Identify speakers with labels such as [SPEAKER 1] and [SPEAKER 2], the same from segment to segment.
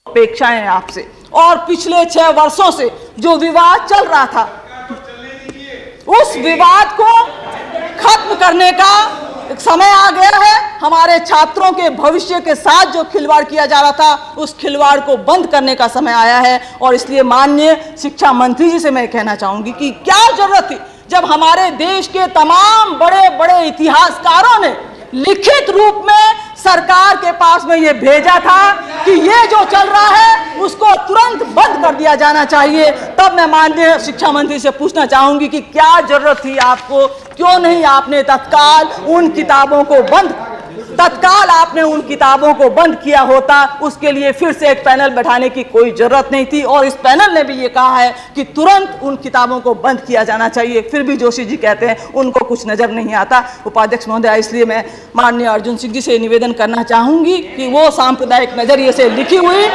[SPEAKER 1] अपेक्षाएं आपसे। और पिछले 6 वर्षों से जो विवाद चल रहा था, उस विवाद को खत्म करने का समय आ गया है। हमारे छात्रों के भविष्य के साथ जो खिलवाड़ किया जा रहा था, उस खिलवाड़ को बंद करने का समय आया है। और इसलिए माननीय शिक्षा मंत्री जी से मैं कहना चाहूंगी कि क्या जरूरत थी, जब हमारे देश के तमाम बड़े बड़े इतिहासकारों ने लिखित रूप में सरकार के पास में ये भेजा था कि ये जो चल रहा है उसको तुरंत बंद कर दिया जाना चाहिए। तब मैं माननीय शिक्षा मंत्री से पूछना चाहूंगी कि क्या जरूरत थी आपको, क्यों नहीं आपने तत्काल उन किताबों को बंद किया होता। उसके लिए फिर से एक पैनल बैठाने की कोई जरूरत नहीं थी। और इस पैनल ने भी ये कहा है कि तुरंत उन किताबों को बंद किया जाना चाहिए। फिर भी जोशी जी कहते हैं उनको कुछ नजर नहीं आता। उपाध्यक्ष महोदय, इसलिए मैं माननीय अर्जुन सिंह जी से निवेदन करना चाहूंगी कि वो सांप्रदायिक नजरिए से लिखी हुई,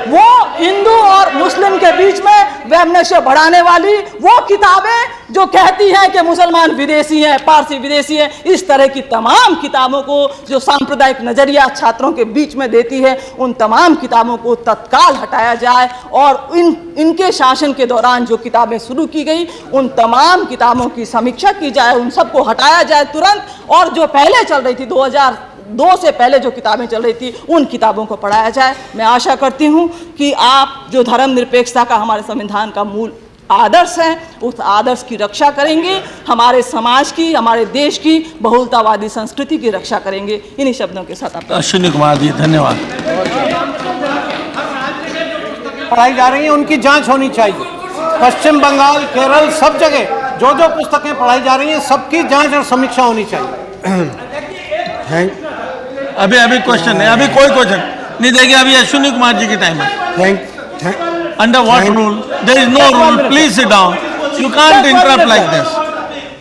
[SPEAKER 1] वो हिंदू और मुस्लिम के बीच में वैमनस्य बढ़ाने वाली वो किताबें जो कहती हैं कि मुसलमान विदेशी हैं, पारसी विदेशी हैं, इस तरह की तमाम किताबों को जो सांप्रदायिक नजरिया छात्रों के बीच में देती है, उन तमाम किताबों को तत्काल हटाया जाए। और इनके शासन के दौरान जो किताबें शुरू की गई, उन तमाम किताबों की समीक्षा की जाए, उन सबको हटाया जाए तुरंत। और जो पहले चल रही थी, 2002 से पहले जो किताबें चल रही थी, उन किताबों को पढ़ाया जाए। मैं आशा करती हूँ कि आप जो धर्मनिरपेक्षता का हमारे संविधान का मूल आदर्श है, उस आदर्श की रक्षा करेंगे, हमारे समाज की, हमारे देश की बहुलतावादी संस्कृति की रक्षा करेंगे। इन्हीं शब्दों के साथ आप
[SPEAKER 2] अश्विनी कुमार जी, धन्यवाद।
[SPEAKER 3] पढ़ाई जा रही है उनकी जांच होनी चाहिए। पश्चिम बंगाल, केरल, सब जगह जो जो पुस्तकें पढ़ाई जा रही हैं सबकी जांच और समीक्षा होनी चाहिए।
[SPEAKER 2] अभी क्वेश्चन है, अभी कोई क्वेश्चन नहीं देंगे। अभी अश्विनी कुमार जी की टाइम है। Under what rule? There is no rule. Please sit down. You can't interrupt like this.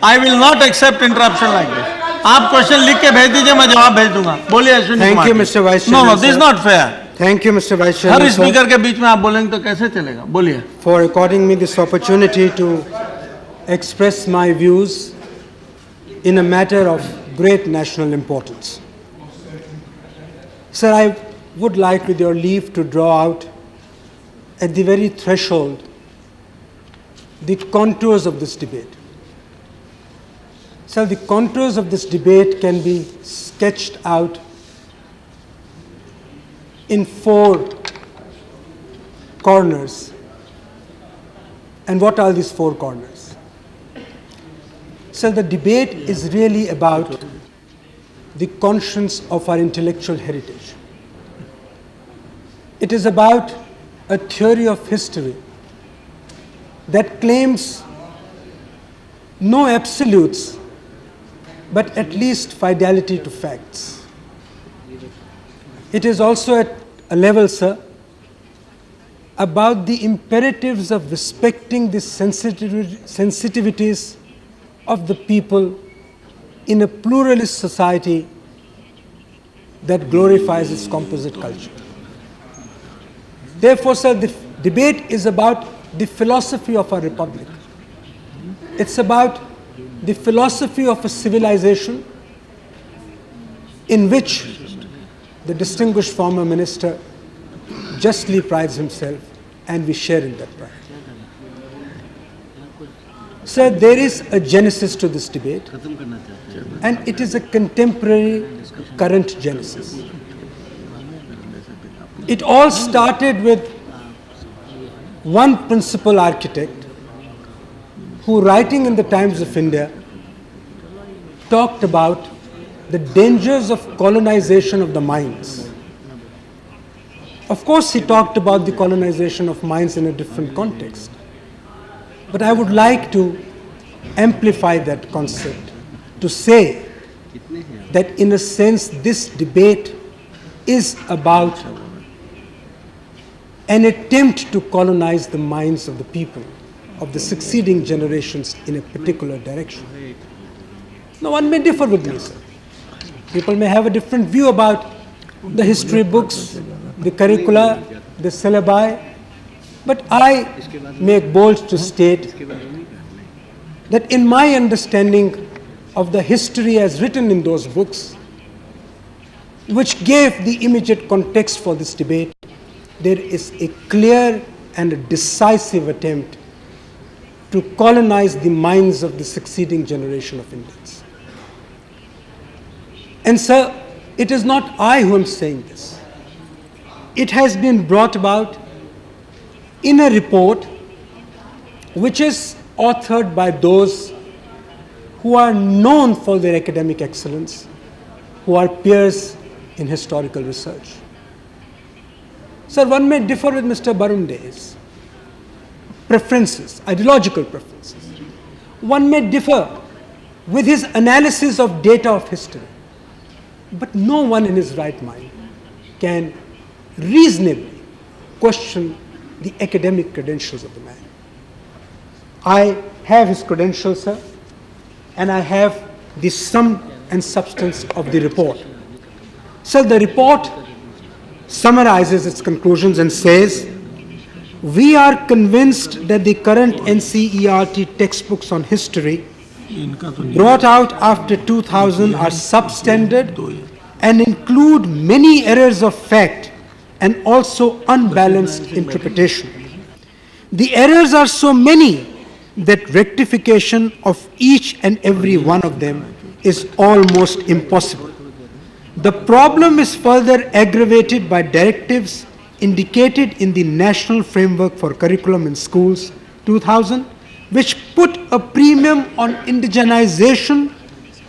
[SPEAKER 2] I will not accept interruption like this. आप क्वेश्चन लिख के भेज दीजिए, मैं जवाब भेज दूंगा। बोलिए Ashwini Kumar.
[SPEAKER 3] Thank you, Mr. Vice
[SPEAKER 2] No,
[SPEAKER 3] Chairman.
[SPEAKER 2] this is not fair.
[SPEAKER 3] Thank you, Mr. Vice Chairman.
[SPEAKER 2] Her speaker के बीच में आप बोलेंगे तो कैसे चलेगा? बोलिए।
[SPEAKER 3] For according me this opportunity to express my views in a matter of great national importance. Sir, I would like, with your leave, to draw out at the very threshold the contours of this debate. So the contours of this debate can be sketched out in 4 corners. And what are these 4 corners? So the debate is really about the conscience of our intellectual heritage. It is about a theory of history that claims no absolutes, but at least fidelity to facts. It is also at a level, sir, about the imperatives of respecting the sensitivities of the people in a pluralist society that glorifies its composite culture. Therefore, sir, the debate is about the philosophy of our republic. It's about the philosophy of a civilization in which the distinguished former minister justly prides himself, and we share in that pride. Sir, there is a genesis to this debate, and it is a contemporary, current genesis. It all started with one principal architect who, writing in the Times of India, talked about the dangers of colonization of the minds. Of course, he talked about the colonization of minds in a different context. But I would like to amplify that concept to say that, in a sense, this debate is about an attempt to colonize the minds of the people of the succeeding generations in a particular direction. Now, one may differ with me, sir. People may have a different view about the history books, the curricula, the syllabi, but I make bold to state that in my understanding of the history as written in those books, which gave the immediate context for this debate, there is a clear and a decisive attempt to colonize the minds of the succeeding generation of Indians. And sir, it is not I who am saying this. It has been brought about in a report which is authored by those who are known for their academic excellence, who are peers in historical research. Sir, one may differ with Mr. Barunde's preferences, ideological preferences. One may differ with his analysis of data of history. But no one in his right mind can reasonably question the academic credentials of the man. I have his credentials, sir, and I have the sum and substance of the report. So the report summarizes its conclusions and says, we are convinced that the current NCERT textbooks on history brought out after 2000 are substandard and include many errors of fact and also unbalanced interpretation. The errors are so many that rectification of each and every one of them is almost impossible. The problem is further aggravated by directives indicated in the National Framework for Curriculum in Schools 2000, which put a premium on indigenization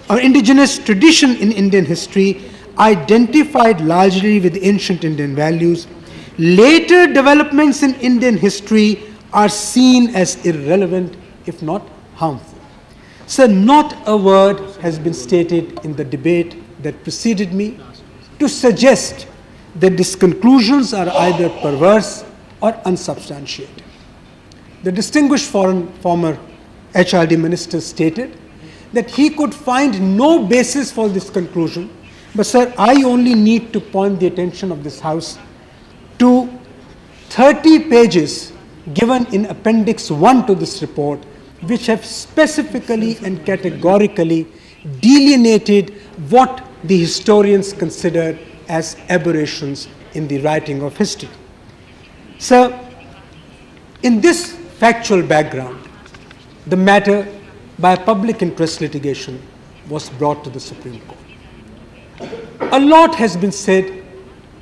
[SPEAKER 3] or indigenous tradition in Indian history, identified largely with ancient Indian values. Later developments in Indian history are seen as irrelevant, if not harmful. So not a word has been stated in the debate that preceded me to suggest that these conclusions are either perverse or unsubstantiated. The distinguished former HRD minister stated that he could find no basis for this conclusion, but sir, I only need to point the attention of this House to 30 pages given in Appendix 1 to this report, which have specifically and categorically delineated what the historians consider as aberrations in the writing of history. Sir, in this factual background, the matter by public interest litigation was brought to the Supreme Court. A lot has been said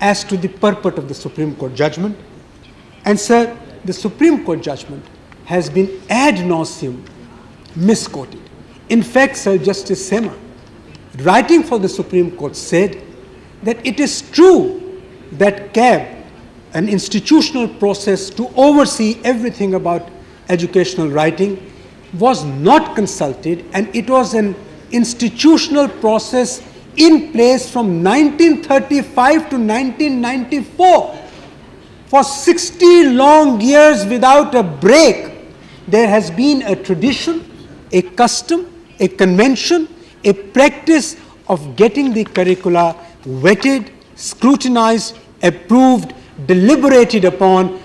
[SPEAKER 3] as to the purport of the Supreme Court judgment, and sir, the Supreme Court judgment has been ad nauseum misquoted. In fact, Sir Justice Sema, writing for the Supreme Court, said that it is true that CAB, an institutional process to oversee everything about educational writing, was not consulted, and it was an institutional process in place from 1935 to 1994. For 60 long years without a break, there has been a tradition, a custom, a convention, a practice of getting the curricula vetted, scrutinized, approved, deliberated upon,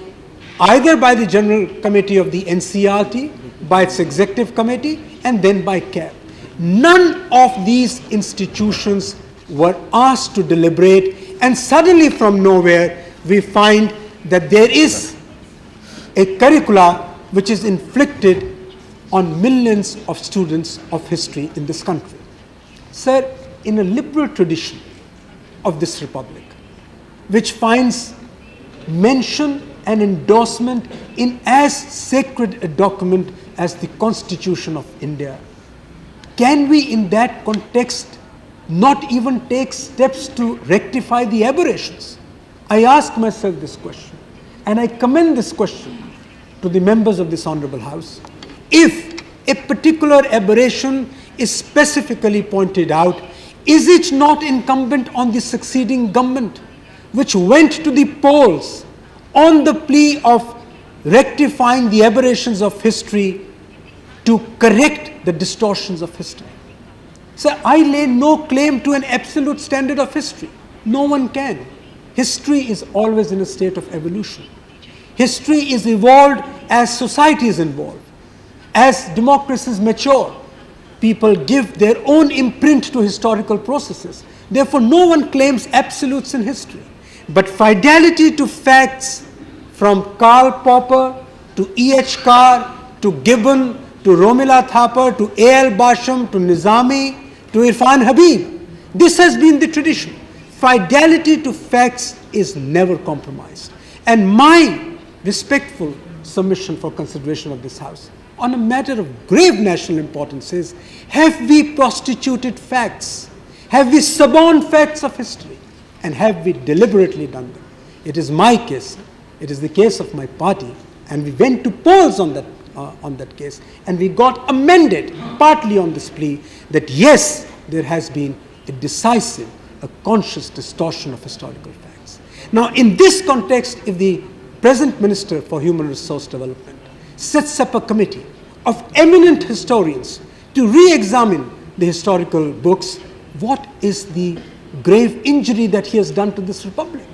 [SPEAKER 3] either by the General Committee of the NCERT, by its Executive Committee, and then by CAB. None of these institutions were asked to deliberate, and suddenly from nowhere we find that there is a curricula which is inflicted on millions of students of history in this country. Sir, in a liberal tradition of this republic, which finds mention and endorsement in as sacred a document as the Constitution of India, can we in that context not even take steps to rectify the aberrations? I ask myself this question, and I commend this question to the members of this Honorable House. If a particular aberration is specifically pointed out, is it not incumbent on the succeeding government, which went to the polls on the plea of rectifying the aberrations of history, to correct the distortions of history? So I lay no claim to an absolute standard of history. No one can. History is always in a state of evolution. History is evolved as societies evolve. As democracies mature, people give their own imprint to historical processes. Therefore, no one claims absolutes in history. But fidelity to facts from Karl Popper to E.H. Carr to Gibbon to Romila Thapar to A.L. Basham to Nizami to Irfan Habib. This has been the tradition. Fidelity to facts is never compromised. And my respectful submission for consideration of this House on a matter of grave national importance is, have we prostituted facts? Have we suborned facts of history? And have we deliberately done them? It is my case, it is the case of my party, and we went to polls on that case, and we got amended partly on this plea that yes, there has been a decisive, a conscious distortion of historical facts. Now, in this context, if the present Minister for Human Resource Development sets up a committee of eminent historians to re-examine the historical books, what is the grave injury that he has done to this republic?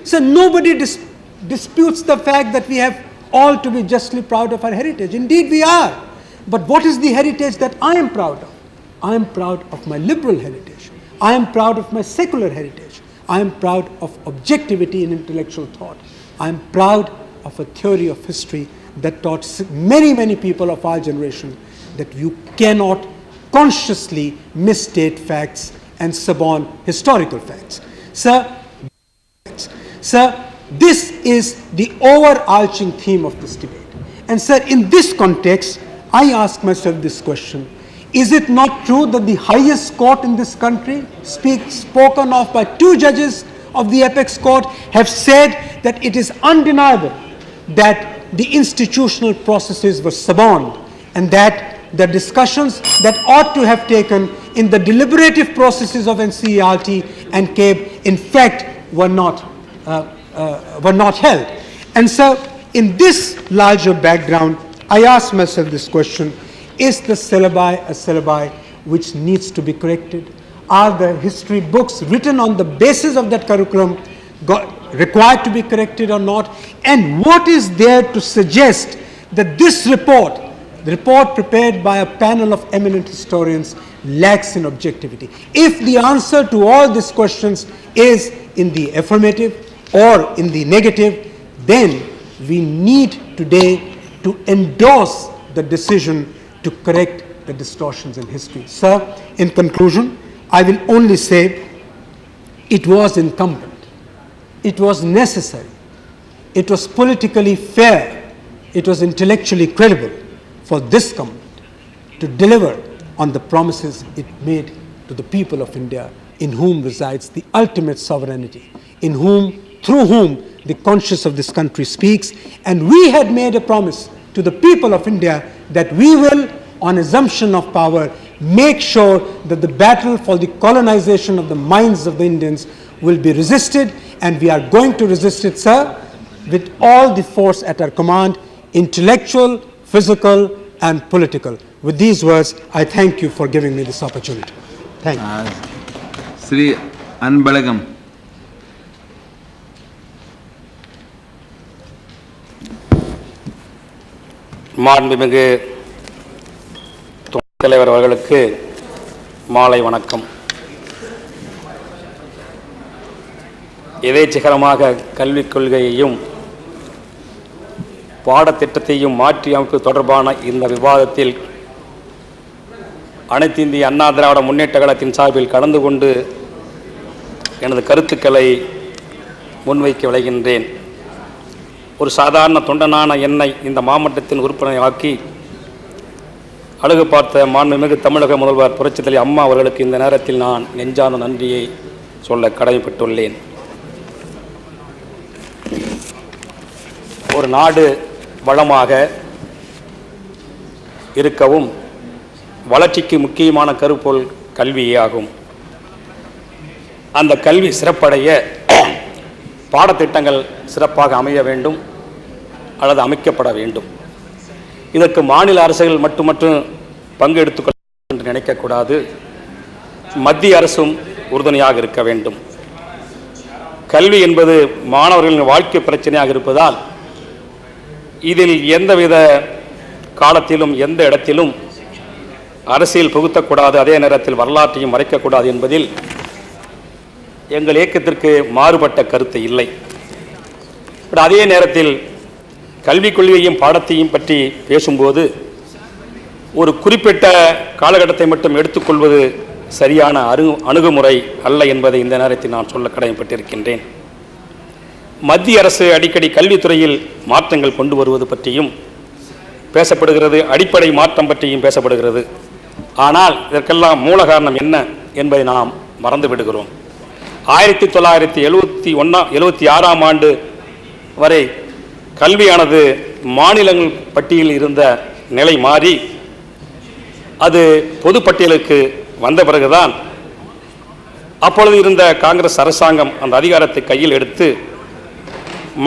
[SPEAKER 3] So nobody disputes the fact that we have all to be justly proud of our heritage. Indeed we are. But what is the heritage that I am proud of? I am proud of my liberal heritage. I am proud of my secular heritage. I am proud of objectivity in intellectual thought. I am proud of a theory of history that taught many, many people of our generation that you cannot consciously misstate facts and suborn historical facts. Sir, this is the overarching theme of this debate. And sir, in this context, I ask myself this question: is it not true that the highest court in this country, spoken of by two judges of the apex court, have said that it is undeniable that the institutional processes were suborned, and that the discussions that ought to have taken in the deliberative processes of NCERT and CABE, in fact, were not held. And so, in this larger background, I ask myself this question: is the syllabi a syllabi which needs to be corrected? Are the history books written on the basis of that curriculum required to be corrected or not? And what is there to suggest that this report, the report prepared by a panel of eminent historians, lacks in objectivity? If the answer to all these questions is in the affirmative or in the negative, then we need today to endorse the decision to correct the distortions in history. Sir, in conclusion, I will only say it was incumbent, it was necessary, it was politically fair, it was intellectually credible for this government to deliver on the promises it made to the people of India, in whom resides the ultimate sovereignty, through whom the conscience of this country speaks. And we had made a promise to the people of India that we will, on assumption of power, make sure that the battle for the colonization of the minds of the Indians will be resisted, and we are going to resist it, sir, with all the force at our command, intellectual, physical, and political. With these words, I thank you for giving me this opportunity. Thank you.
[SPEAKER 4] Sri Anbalagam.
[SPEAKER 5] மாண்புமிகு துணைத் தலைவர் அவர்களுக்கு மாலை வணக்கம். எதேச்சிகரமாக கல்விக் கொள்கையையும் பாடத்திட்டத்தையும் மாற்றி அமைப்பு தொடர்பான இந்த விவாதத்தில் அனைத்து இந்திய அண்ணா திராவிட முன்னேற்ற கழகத்தின் சார்பில் கலந்து கொண்டு எனது கருத்துக்களை முன்வைக்க விளைகின்றேன். ஒரு சாதாரண தொண்டனான என்னை இந்த மாவட்டத்தின் உறுப்பினராக்கி அழகு பார்த்த மாண்புமிகு தமிழக முதல்வர் புரட்சித் தலைவி அம்மா அவர்களுக்கு இந்த நேரத்தில் நான் நெஞ்சார்ந்த நன்றியை சொல்ல கடமைப்பட்டுள்ளேன். ஒரு நாடு வளமாக இருக்கவும் வளர்ச்சிக்கு முக்கியமான கருப்பொருள் கல்வியாகும். அந்த கல்வி சிறப்படைய பாடத்திட்டங்கள் சிறப்பாக அமைய வேண்டும் அல்லது அமைக்கப்பட வேண்டும். இதற்கு மாநில அரசுகள் மட்டும் பங்கெடுத்துக்கொள்ள என்று நினைக்கக்கூடாது. மத்திய அரசும் உறுதுணையாக இருக்க வேண்டும். கல்வி என்பது மாணவர்களின் வாழ்க்கை பிரச்சனையாக இருப்பதால் இதில் எந்தவித காலத்திலும் எந்த இடத்திலும் அரசியல் புகுத்தக்கூடாது, அதே நேரத்தில் வரலாற்றையும் மறைக்கக்கூடாது என்பதில் எங்கள் இயக்கத்திற்கு மாறுபட்ட கருத்து இல்லை. அதே நேரத்தில் கல்விக் கொள்கையையும் பாடத்தையும் பற்றி பேசும்போது ஒரு குறிப்பிட்ட காலகட்டத்தை மட்டும் எடுத்துக்கொள்வது சரியான அணுகுமுறை அல்ல என்பதை இந்த நேரத்தில் நான் சொல்ல கடமைப்பட்டிருக்கின்றேன். மத்திய அரசு அடிக்கடி கல்வித்துறையில் மாற்றங்கள் கொண்டு வருவது பற்றியும் பேசப்படுகிறது, அடிப்படை மாற்றம் பற்றியும் பேசப்படுகிறது. ஆனால் இதற்கெல்லாம் மூல காரணம் என்ன என்பதை நாம் மறந்து விடுகிறோம். 1976ஆம் ஆண்டு வரை கல்வியானது மாநிலங்கள் பட்டியலில் இருந்த நிலை மாறி அது பொது பட்டியலுக்கு வந்த பிறகுதான் அப்பொழுது இருந்த காங்கிரஸ் அரசாங்கம் அந்த அதிகாரத்தை கையில் எடுத்து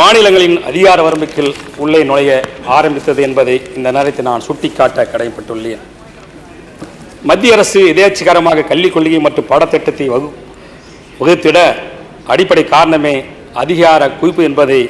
[SPEAKER 5] மாநிலங்களின் அதிகார வரம்புக்குள் உள்ளே நுழைய ஆரம்பித்தது என்பதை இந்த நேரத்தில் நான் சுட்டிக்காட்ட கடமைப்பட்டுள்ளேன். மத்திய அரசு எதேச்சைகரமாக கல்விக் கொள்கை மற்றும் பாடத்திட்டத்தை வகுத்திட அடிப்படை காரணமே அதிகார குவிப்பு என்பதை